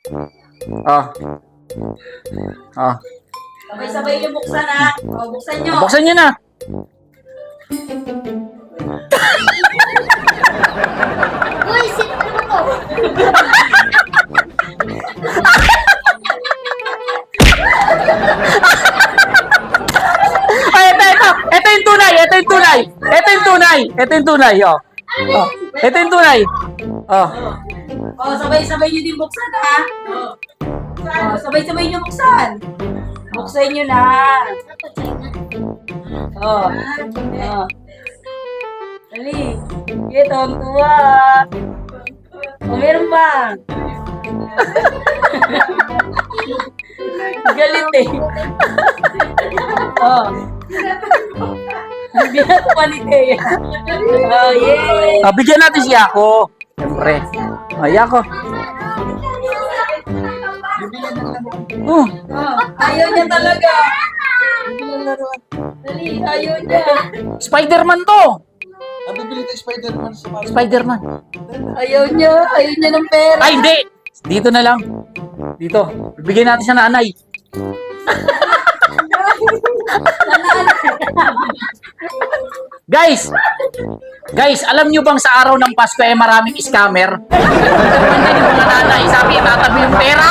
Oh. Oh. Sabay-sabay niyo buksan ha. O, buksan niyo. Buksan niyo na. Uy, sino naman to? Ay, ito. Ito yung tunay. Ito yung tunay. Ito yung tunay. Ito yung tunay. Oh. Oh. Ito yung tunay. Oh. O, sabay-sabay niyo din buksan ha. O, sabay-sabay niyo buksan. Buksan niyo na. O. O. Dali. Ito, ang tuwa. O, meron pa. Galit eh. Oh. Hindi na ito palit eh. Oh, yay! Bigyan natin si Yako. Siyempre. Ay, Yako. Oh. Oh, ayaw niya talaga. Dali, ayaw niya. Spider-Man to. Bibili tayo Spider-Man sa mga... Spider-Man. Ayaw niya ng pera. Ay, hindi. Dito na lang. Dito. Bigyan natin sa nanay. Guys, alam nyo bang sa araw ng Pasko ay maraming scammer? Yung mga nanay, sabi, tatabi yung pera.